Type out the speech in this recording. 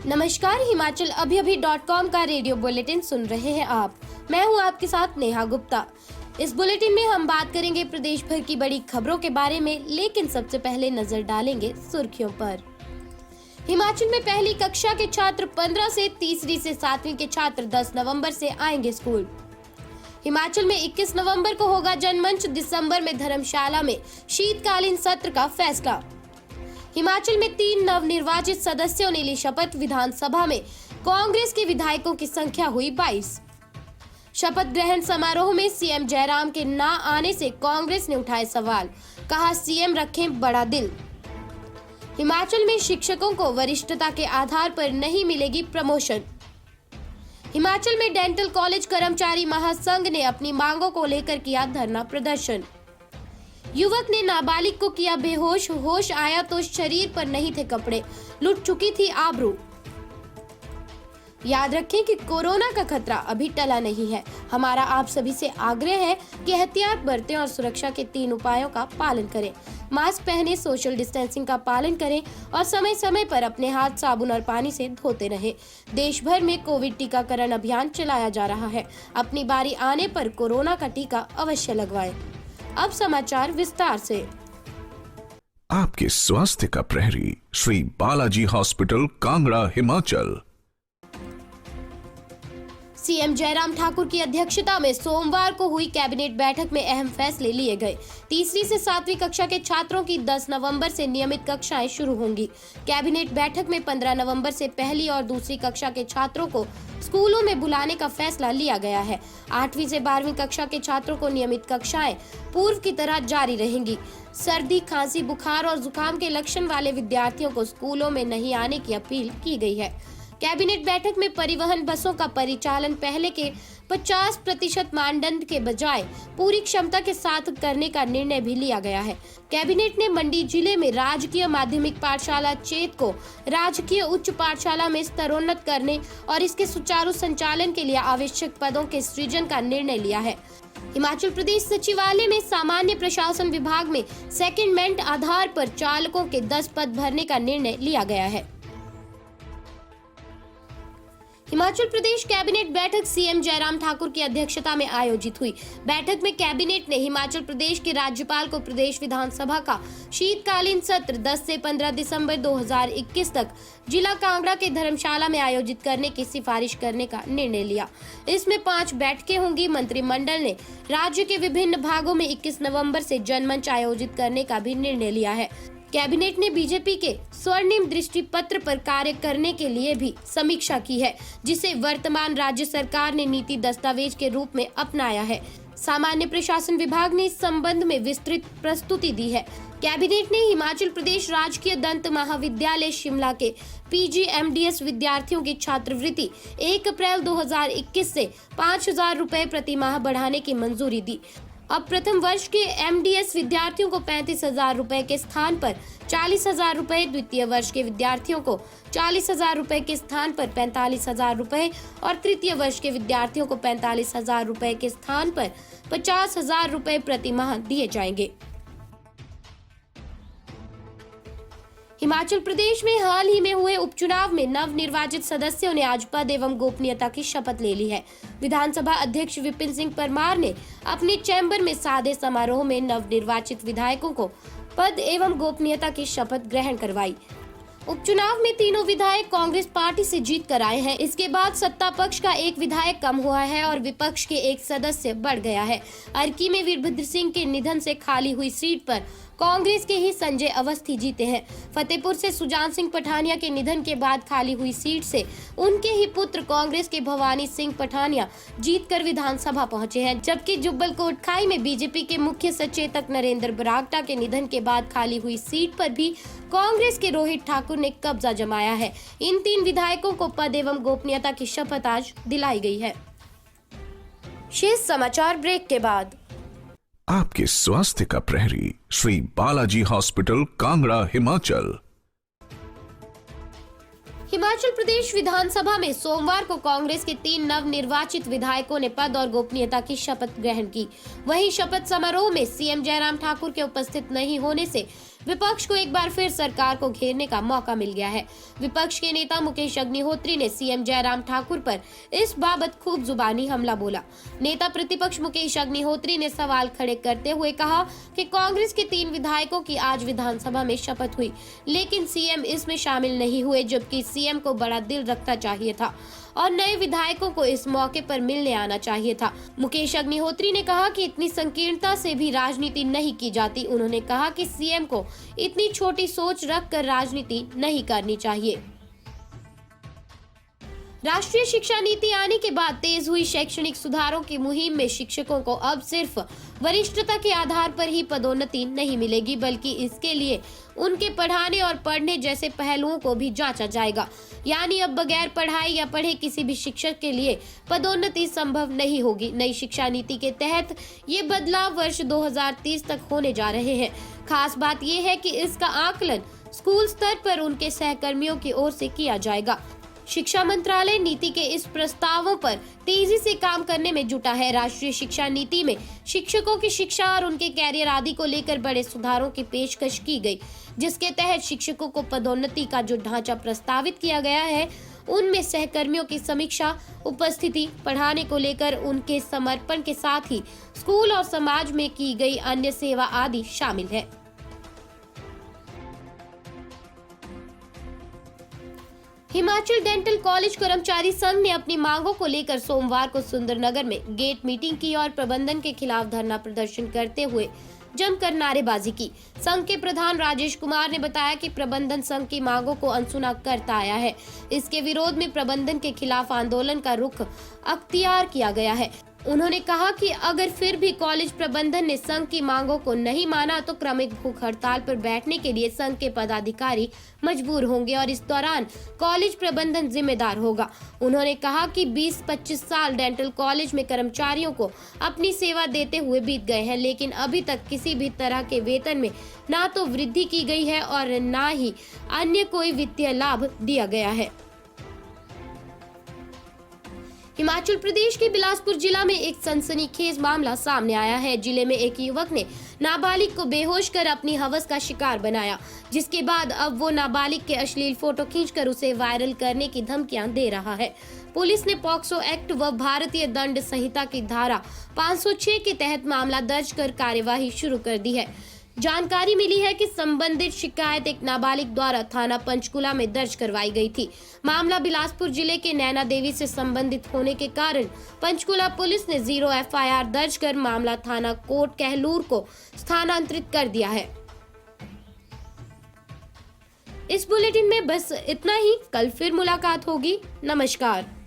नमस्कार, हिमाचल अभी.com का radio bulletin सुन रहे हैं आप। मैं हूं आपके साथ नेहा गुप्ता। इस बुलेटिन में हम बात करेंगे प्रदेश भर की बड़ी खबरों के बारे में, लेकिन सबसे पहले नजर डालेंगे सुर्खियों पर। हिमाचल में पहली कक्षा के छात्र 15 से, तीसरी से 7वीं के छात्र 10 नवंबर से आएंगे स्कूल। हिमाचल में 21 नवंबर को होगा जनमंच, दिसंबर में धर्मशाला में शीतकालीन सत्र का फैसला। हिमाचल में 3 नवनिर्वाचित सदस्यों ने ली शपथ, विधानसभा में कांग्रेस के विधायकों की संख्या हुई 22। शपथ ग्रहण समारोह में सीएम जयराम के ना आने से कांग्रेस ने उठाए सवाल, कहा सीएम रखें बड़ा दिल। हिमाचल में शिक्षकों को वरिष्ठता के आधार पर नहीं मिलेगी प्रमोशन। हिमाचल में डेंटल कॉलेज कर्मचारी महासंघ ने अपनी मांगों को लेकर किया धरना प्रदर्शन। युवक ने नाबालिग को किया बेहोश, होश आया तो शरीर पर नहीं थे कपड़े, लुट चुकी थी आबरू। याद रखें कि कोरोना का खतरा अभी टला नहीं है। हमारा आप सभी से आग्रह है कि एहतियात बरतें और सुरक्षा के 3 उपायों का पालन करें। मास्क पहने, सोशल डिस्टेंसिंग का पालन करें और समय समय पर अपने हाथ साबुन और पानी से धोते रहें। देश भर में कोविड टीकाकरण अभियान चलाया जा रहा है। अपनी बारी आने पर कोरोना का टीका अवश्य लगवाएं। अब समाचार विस्तार से। आपके स्वास्थ्य का प्रहरी श्री बालाजी हॉस्पिटल, कांगड़ा, हिमाचल। सीएम जयराम ठाकुर की अध्यक्षता में सोमवार को हुई कैबिनेट बैठक में अहम फैसले लिए गए। तीसरी से 7वीं कक्षा के छात्रों की 10 नवंबर से नियमित कक्षाएं शुरू होंगी। कैबिनेट बैठक में 15 नवंबर से पहली और दूसरी कक्षा के छात्रों को स्कूलों में बुलाने का फैसला लिया गया है। 8वीं से 12वीं कक्षा के छात्रों को नियमित कक्षाएं पूर्व की तरह जारी रहेंगी। सर्दी, खांसी, बुखार और जुकाम के लक्षण वाले विद्यार्थियों को स्कूलों में नहीं आने की अपील की गई है। कैबिनेट बैठक में परिवहन बसों का परिचालन पहले के 50% मानदंड के बजाय पूरी क्षमता के साथ करने का निर्णय भी लिया गया है। कैबिनेट ने मंडी जिले में राजकीय माध्यमिक पाठशाला चेत को राजकीय उच्च पाठशाला में स्तरोन्नत करने और इसके सुचारू संचालन के लिए आवश्यक पदों के सृजन का निर्णय लिया है। हिमाचल प्रदेश सचिवालय में सामान्य प्रशासन विभाग में सेकेंडमेंट आधार पर चालकों के 10 पद भरने का निर्णय लिया गया है। हिमाचल प्रदेश कैबिनेट बैठक सीएम जयराम ठाकुर की अध्यक्षता में आयोजित हुई। बैठक में कैबिनेट ने हिमाचल प्रदेश के राज्यपाल को प्रदेश विधानसभा का शीतकालीन सत्र 10 से 15 दिसंबर 2021 तक जिला कांगड़ा के धर्मशाला में आयोजित करने की सिफारिश करने का निर्णय लिया। इसमें 5 बैठकें होंगी। मंत्रिमंडल ने राज्य के विभिन्न भागों में 21 नवम्बर से जनमंच आयोजित करने का भी निर्णय लिया है। कैबिनेट ने बीजेपी के स्वर्णिम दृष्टि पत्र पर कार्य करने के लिए भी समीक्षा की है, जिसे वर्तमान राज्य सरकार ने नीति दस्तावेज के रूप में अपनाया है। सामान्य प्रशासन विभाग ने इस संबंध में विस्तृत प्रस्तुति दी है। कैबिनेट ने हिमाचल प्रदेश राजकीय दंत महाविद्यालय शिमला के PGMDS विद्यार्थियों की छात्रवृत्ति 1 अप्रैल 2021 से 5,000 रुपए प्रति माह बढ़ाने की मंजूरी दी। अब प्रथम वर्ष के MDS विद्यार्थियों को 35,000 रुपए के स्थान पर 40,000 रुपए, द्वितीय वर्ष के विद्यार्थियों को 40,000 रुपए के स्थान पर 45,000 रुपए और तृतीय वर्ष के विद्यार्थियों को 45,000 रुपए के स्थान पर 50,000 रुपए प्रति माह दिए जाएंगे। हिमाचल प्रदेश में हाल ही में हुए उपचुनाव में नवनिर्वाचित सदस्यों ने आज पद एवं गोपनीयता की शपथ ले ली है। विधानसभा अध्यक्ष विपिन सिंह परमार ने अपने चैम्बर में सादे समारोह में नवनिर्वाचित विधायकों को पद एवं गोपनीयता की शपथ ग्रहण करवाई। उपचुनाव में तीनों विधायक कांग्रेस पार्टी से जीत कर आए हैं। इसके बाद सत्ता पक्ष का एक विधायक कम हुआ है और विपक्ष के एक सदस्य बढ़ गया है। अर्की में वीरभद्र सिंह के निधन से खाली हुई सीट पर कांग्रेस के ही संजय अवस्थी जीते हैं। फतेहपुर से सुजान सिंह पठानिया के निधन के बाद खाली हुई सीट से उनके ही पुत्र कांग्रेस के भवानी सिंह पठानिया जीतकर विधानसभा पहुंचे हैं, जबकि जुब्बल कोटखाई में बीजेपी के मुख्य सचेतक नरेंद्र बरागटा के निधन के बाद खाली हुई सीट पर भी कांग्रेस के रोहित ठाकुर ने कब्जा जमाया है। इन 3 विधायकों को पद एवं गोपनीयता की शपथ आज दिलाई गई है। शेष समाचार ब्रेक के बाद। आपके स्वास्थ्य का प्रहरी श्री बालाजी हॉस्पिटल, कांगड़ा, हिमाचल। हिमाचल प्रदेश विधानसभा में सोमवार को कांग्रेस के 3 नवनिर्वाचित विधायकों ने पद और गोपनीयता की शपथ ग्रहण की। वहीं शपथ समारोह में सीएम जयराम ठाकुर के उपस्थित नहीं होने से विपक्ष को एक बार फिर सरकार को घेरने का मौका मिल गया है। विपक्ष के नेता मुकेश अग्निहोत्री ने सीएम जयराम ठाकुर पर इस बाबत खूब जुबानी हमला बोला। नेता प्रतिपक्ष मुकेश अग्निहोत्री ने सवाल खड़े करते हुए कहा कि कांग्रेस के 3 विधायकों की आज विधानसभा में शपथ हुई, लेकिन सीएम इसमें शामिल नहीं हुए, जबकि सीएम को बड़ा दिल रखना चाहिए था और नए विधायकों को इस मौके पर मिलने आना चाहिए था। मुकेश अग्निहोत्री ने कहा कि इतनी संकीर्णता से भी राजनीति नहीं की जाती। उन्होंने कहा कि सीएम को इतनी छोटी सोच रखकर राजनीति नहीं करनी चाहिए। राष्ट्रीय शिक्षा नीति आने के बाद तेज हुई शैक्षणिक सुधारों की मुहिम में शिक्षकों को अब सिर्फ वरिष्ठता के आधार पर ही पदोन्नति नहीं मिलेगी, बल्कि इसके लिए उनके पढ़ाने और पढ़ने जैसे पहलुओं को भी जांचा जाएगा। यानी अब बगैर पढ़ाई या पढ़े किसी भी शिक्षक के लिए पदोन्नति संभव नहीं होगी। नई शिक्षा नीति के तहत ये बदलाव वर्ष 2030 तक होने जा रहे हैं। खास बात यह है कि इसका आकलन स्कूल स्तर पर उनके सहकर्मियों की ओर से किया जाएगा। शिक्षा मंत्रालय नीति के इस प्रस्तावों पर तेजी से काम करने में जुटा है। राष्ट्रीय शिक्षा नीति में शिक्षकों की शिक्षा और उनके कैरियर आदि को लेकर बड़े सुधारों की पेशकश की गई, जिसके तहत शिक्षकों को पदोन्नति का जो ढांचा प्रस्तावित किया गया है, उनमें सहकर्मियों की समीक्षा, उपस्थिति, पढ़ाने को लेकर उनके समर्पण के साथ ही स्कूल और समाज में की गई अन्य सेवा आदि शामिल है। हिमाचल डेंटल कॉलेज कर्मचारी संघ ने अपनी मांगों को लेकर सोमवार को सुंदरनगर में गेट मीटिंग की और प्रबंधन के खिलाफ धरना प्रदर्शन करते हुए जमकर नारेबाजी की। संघ के प्रधान राजेश कुमार ने बताया कि प्रबंधन संघ की मांगों को अनसुना करता आया है। इसके विरोध में प्रबंधन के खिलाफ आंदोलन का रुख अख्तियार किया गया है। उन्होंने कहा कि अगर फिर भी कॉलेज प्रबंधन ने संघ की मांगों को नहीं माना तो क्रमिक भूख हड़ताल पर बैठने के लिए संघ के पदाधिकारी मजबूर होंगे और इस दौरान कॉलेज प्रबंधन जिम्मेदार होगा। उन्होंने कहा कि 20-25 साल डेंटल कॉलेज में कर्मचारियों को अपनी सेवा देते हुए बीत गए हैं, लेकिन अभी तक किसी भी तरह के वेतन में ना तो वृद्धि की गई है और ना ही अन्य कोई वित्तीय लाभ दिया गया है। हिमाचल प्रदेश के बिलासपुर जिला में एक सनसनीखेज मामला सामने आया है। जिले में एक युवक ने नाबालिग को बेहोश कर अपनी हवस का शिकार बनाया, जिसके बाद अब वो नाबालिग के अश्लील फोटो खींचकर उसे वायरल करने की धमकियां दे रहा है। पुलिस ने पॉक्सो एक्ट व भारतीय दंड संहिता की धारा 506 के तहत मामला दर्ज कर कार्यवाही शुरू कर दी है। जानकारी मिली है कि संबंधित शिकायत एक नाबालिग द्वारा थाना पंचकुला में दर्ज करवाई गई थी। मामला बिलासपुर जिले के नैना देवी से संबंधित होने के कारण पंचकुला पुलिस ने 0 FIR दर्ज कर मामला थाना कोट कहलूर को स्थानांतरित कर दिया है। इस बुलेटिन में बस इतना ही। कल फिर मुलाकात होगी। नमस्कार।